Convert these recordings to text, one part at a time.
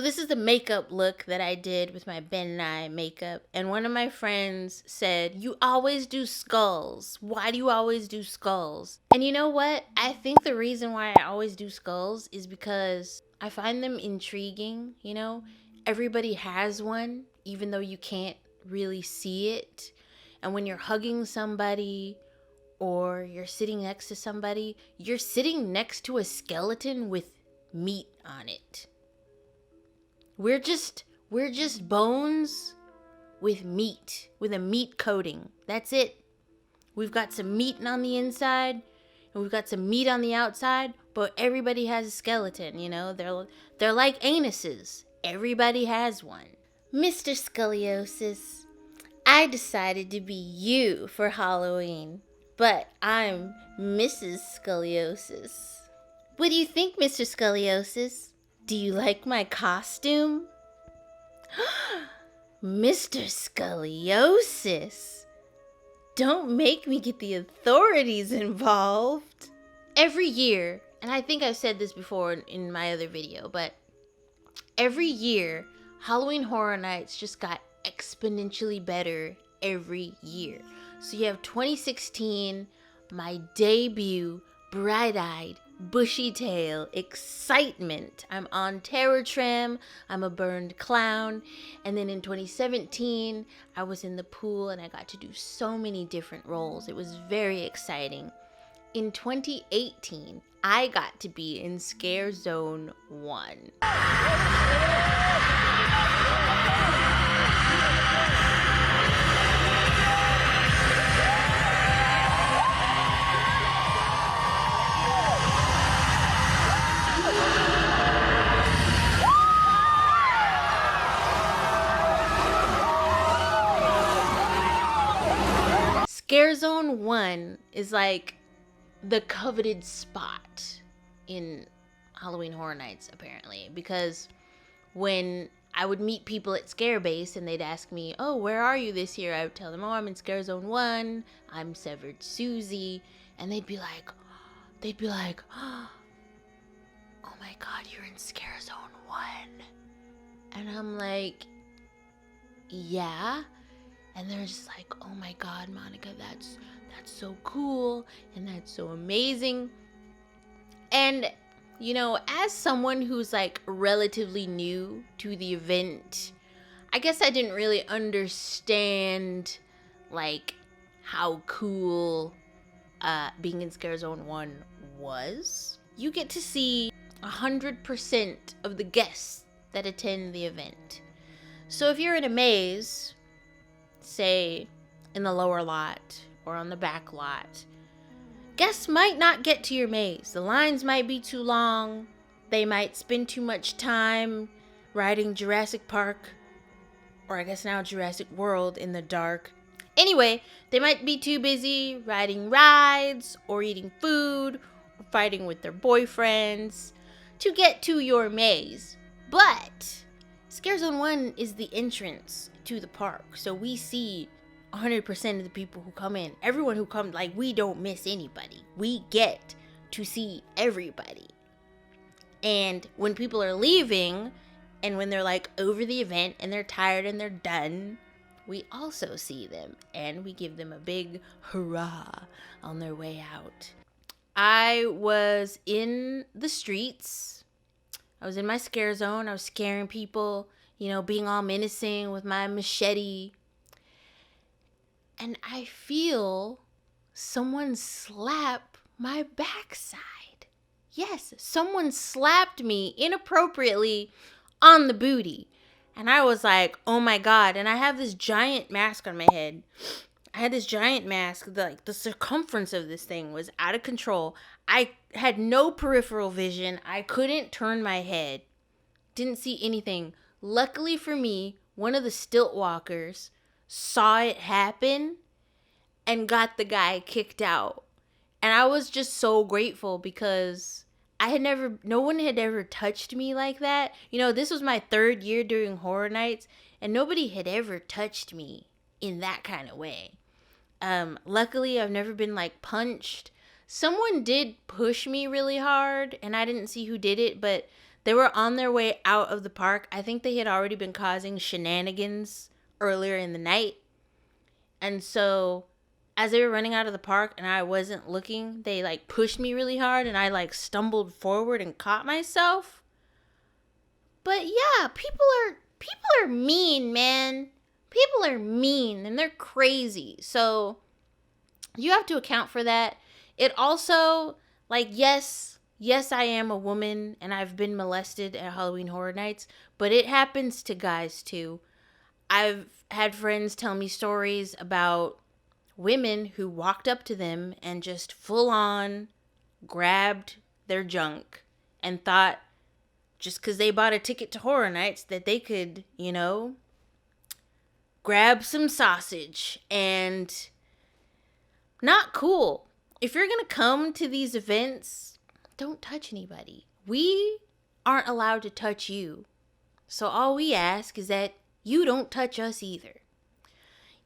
this is the makeup look that I did with my Ben Nye makeup. And one of my friends said, "You always do skulls. Why do you always do skulls?" And you know what? I think the reason why I always do skulls is because I find them intriguing, you know? Everybody has one, even though you can't really see it. And when you're hugging somebody or you're sitting next to somebody, you're sitting next to a skeleton with meat on it. We're just bones with meat, with a meat coating. That's it. We've got some meat on the inside and we've got some meat on the outside, but everybody has a skeleton, you know? They're like anuses. Everybody has one. Mr. Scoliosis, I decided to be you for Halloween, but I'm Mrs. Scoliosis. What do you think, Mr. Scoliosis? Do you like my costume? Mr. Scoliosis, don't make me get the authorities involved. Every year, and I think I've said this before in my other video, but every year, Halloween Horror Nights just got exponentially better every year. So you have 2016, my debut, bright-eyed, bushy tail, excitement. I'm on terror trim, I'm a burned clown. And then in 2017, I was in the pool and I got to do so many different roles. It was very exciting. In 2018, I got to be in Scare Zone 1. Scare Zone 1 is like the coveted spot in Halloween Horror Nights, apparently, because when I would meet people at Scare Base and they'd ask me, "Oh, where are you this year?" I would tell them, "Oh, I'm in Scare Zone 1, I'm Severed Susie," and they'd be like, "Oh my God, you're in Scare Zone 1." And I'm like, "Yeah." And they're just like, "Oh my God, Monica, that's so cool and that's so amazing." And, you know, as someone who's like relatively new to the event, I guess I didn't really understand like how cool being in Scare Zone 1 was. You get to see 100% of the guests that attend the event. So if you're in a maze, say in the lower lot or on the back lot, guests might not get to your maze. The lines might be too long. They might spend too much time riding Jurassic Park, or I guess now Jurassic World, in the dark. Anyway, they might be too busy riding rides or eating food or fighting with their boyfriends to get to your maze. But Scare Zone 1 is the entrance to the park, so we see 100% of the people who come in. Everyone who comes, like, we don't miss anybody. We get to see everybody. And when people are leaving, and when they're like over the event and they're tired and they're done, we also see them and we give them a big hurrah on their way out. I was in the streets. I was in my scare zone. I was scaring people, you know, being all menacing with my machete. And I feel someone slap my backside. Yes, someone slapped me inappropriately on the booty. And I was like, oh my God. And I have this giant mask on my head. I had this giant mask. Like, the circumference of this thing was out of control. I had no peripheral vision. I couldn't turn my head. Didn't see anything. Luckily for me, one of the stilt walkers saw it happen and got the guy kicked out. And I was just so grateful because no one had ever touched me like that. You know, this was my 3rd year doing Horror Nights and nobody had ever touched me in that kind of way. Luckily, I've never been like punched. Someone did push me really hard and I didn't see who did it, but They were on their way out of the park. I think they had already been causing shenanigans earlier in the night. And so as they were running out of the park and I wasn't looking, they like pushed me really hard and I like stumbled forward and caught myself. But yeah, people are mean, man. People are mean and they're crazy. So you have to account for that. It also, like, yes, I am a woman and I've been molested at Halloween Horror Nights, but it happens to guys too. I've had friends tell me stories about women who walked up to them and just full on grabbed their junk and thought just because they bought a ticket to Horror Nights that they could, you know, grab some sausage. And not cool. If you're going to come to these events, don't touch anybody. We aren't allowed to touch you. So all we ask is that you don't touch us either.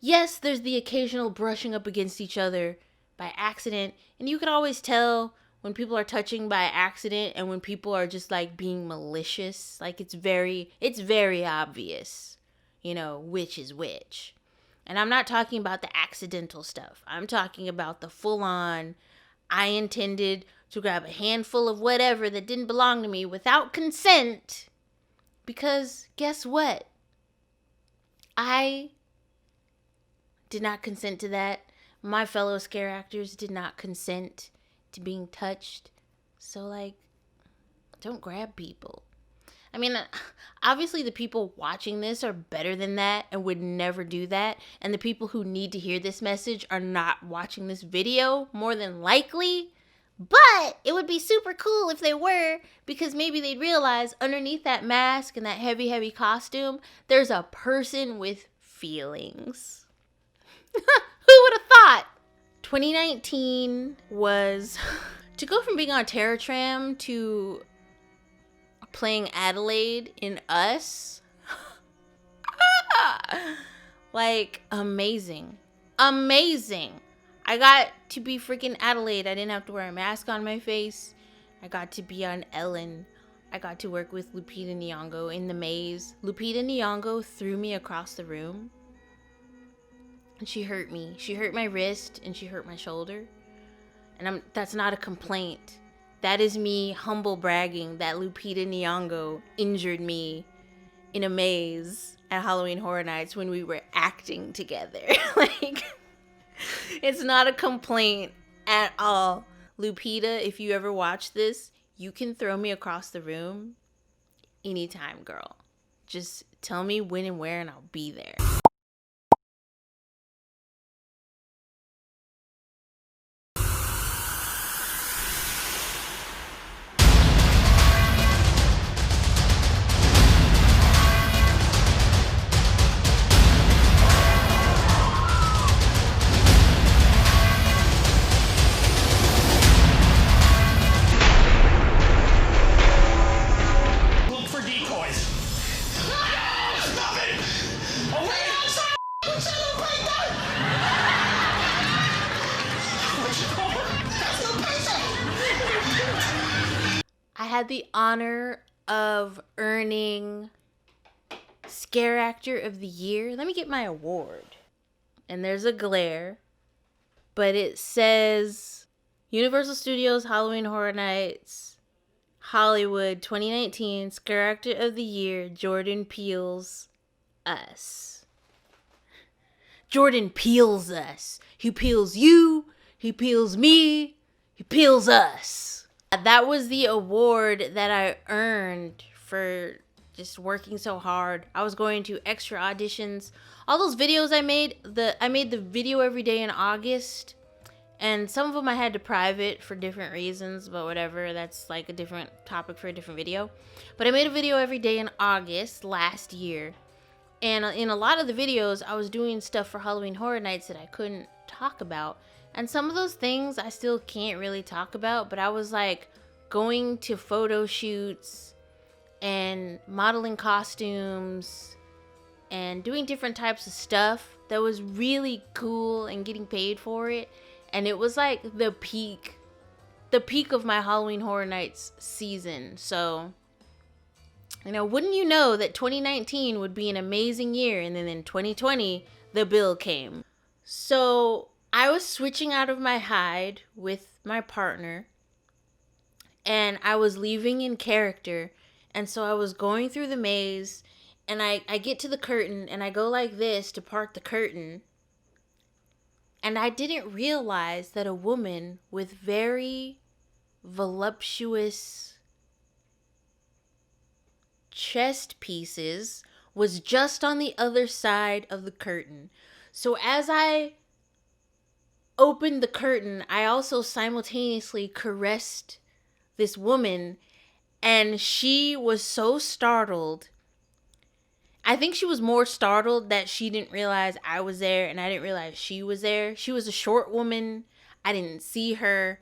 Yes, there's the occasional brushing up against each other by accident. And you can always tell when people are touching by accident and when people are just like being malicious. Like it's very obvious, you know, which is which. And I'm not talking about the accidental stuff. I'm talking about the full-on, I intended to grab a handful of whatever that didn't belong to me without consent. Because guess what? I did not consent to that. My fellow scare actors did not consent to being touched. So, like, don't grab people. I mean, obviously the people watching this are better than that and would never do that. And the people who need to hear this message are not watching this video, more than likely. But it would be super cool if they were, because maybe they'd realize underneath that mask and that heavy, heavy costume, there's a person with feelings. Who would have thought? 2019 was to go from being on Terror Tram to playing Adelaide in Us. Like, amazing. I got to be freaking Adelaide. I didn't have to wear a mask on my face. I got to be on Ellen. I got to work with Lupita Nyong'o in the maze. Lupita Nyong'o threw me across the room. And she hurt me. She hurt my wrist and she hurt my shoulder. And that's not a complaint. That is me humble bragging that Lupita Nyong'o injured me in a maze at Halloween Horror Nights when we were acting together. Like, it's not a complaint at all. Lupita, if you ever watch this, you can throw me across the room anytime, girl. Just tell me when and where and I'll be there. I had the honor of earning Scareactor of the Year. Let me get my award. And there's a glare, but it says Universal Studios Halloween Horror Nights Hollywood 2019 Scareactor of the Year, Jordan Peele's Us. Jordan peels us. He peels you. He peels me. He peels us. That was the award that I earned for just working so hard. I was going to extra auditions. All those videos I made the video every day in August. And some of them I had to private for different reasons, but whatever. That's like a different topic for a different video. But I made a video every day in August last year. And in a lot of the videos, I was doing stuff for Halloween Horror Nights that I couldn't talk about. And some of those things I still can't really talk about, but I was like going to photo shoots and modeling costumes and doing different types of stuff that was really cool and getting paid for it. And it was like the peak of my Halloween Horror Nights season. So Wouldn't you know that 2019 would be an amazing year, and then in 2020, the bill came. So I was switching out of my hide with my partner, and I was leaving in character, and so I was going through the maze, and I get to the curtain, and I go like this to part the curtain, and I didn't realize that a woman with very voluptuous chest pieces was just on the other side of the curtain. So as I opened the curtain, I also simultaneously caressed this woman, and she was so startled. I think she was more startled that she didn't realize I was there and I didn't realize she was there. She was a short woman. I didn't see her.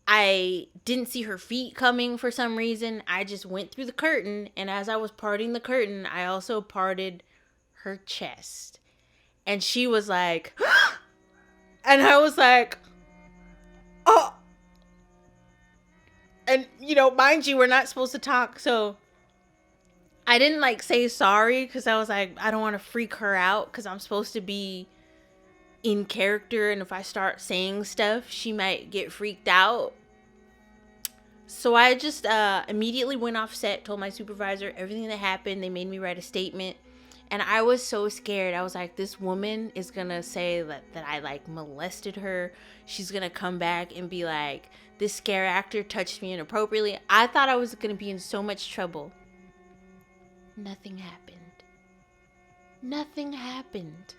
I didn't see her feet coming for some reason. I just went through the curtain, and as I was parting the curtain, I also parted her chest. And she was like, and I was like, oh. And, mind you, we're not supposed to talk, so I didn't say sorry because I was like, I don't want to freak her out because I'm supposed to be in character, and if I start saying stuff, she might get freaked out. So I just immediately went off set, told my supervisor everything that happened. They made me write a statement. And I was so scared. I was like, this woman is going to say that I molested her. She's going to come back and be like, this scare actor touched me inappropriately. I thought I was going to be in so much trouble. Nothing happened. Nothing happened.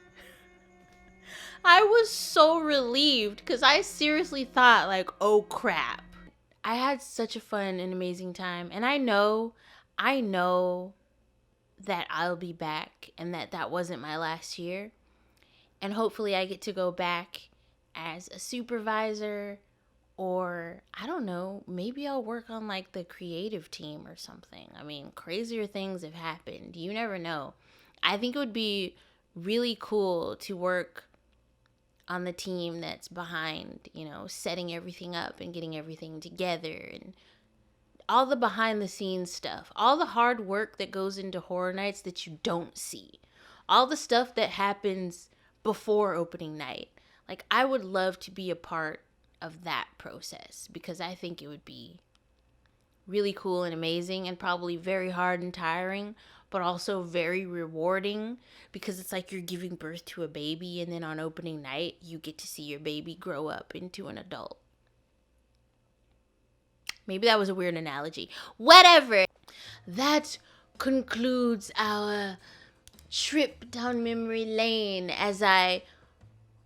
I was so relieved because I seriously thought oh crap. I had such a fun and amazing time, and I know that I'll be back and that wasn't my last year, and hopefully I get to go back as a supervisor, or I don't know, maybe I'll work on the creative team or something. I mean, crazier things have happened. You never know. I think it would be really cool to work on the team that's behind, setting everything up and getting everything together, and all the behind the scenes stuff, all the hard work that goes into Horror Nights that you don't see, all the stuff that happens before opening night. I would love to be a part of that process because I think it would be really cool and amazing, and probably very hard and tiring, but also very rewarding because it's like you're giving birth to a baby, and then on opening night, you get to see your baby grow up into an adult. Maybe that was a weird analogy. Whatever. That concludes our trip down memory lane as I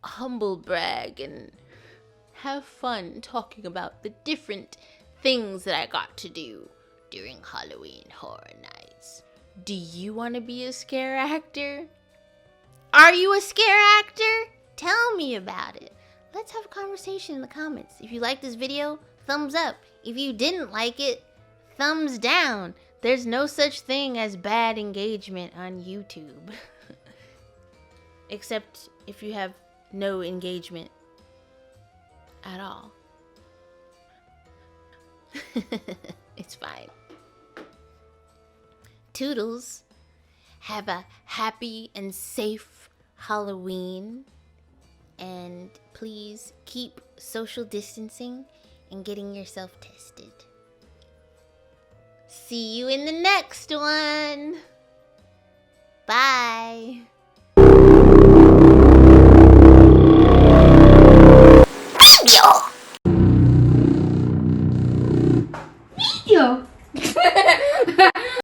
humble brag and have fun talking about the different things that I got to do during Halloween Horror Nights. Do you want to be a scare actor? Are you a scare actor? Tell me about it. Let's have a conversation in the comments. If you like this video, thumbs up. If you didn't like it, thumbs down. There's no such thing as bad engagement on YouTube. Except if you have no engagement at all. It's fine. Toodles. Have a happy and safe Halloween. And please keep social distancing and getting yourself tested. See you in the next one. Bye.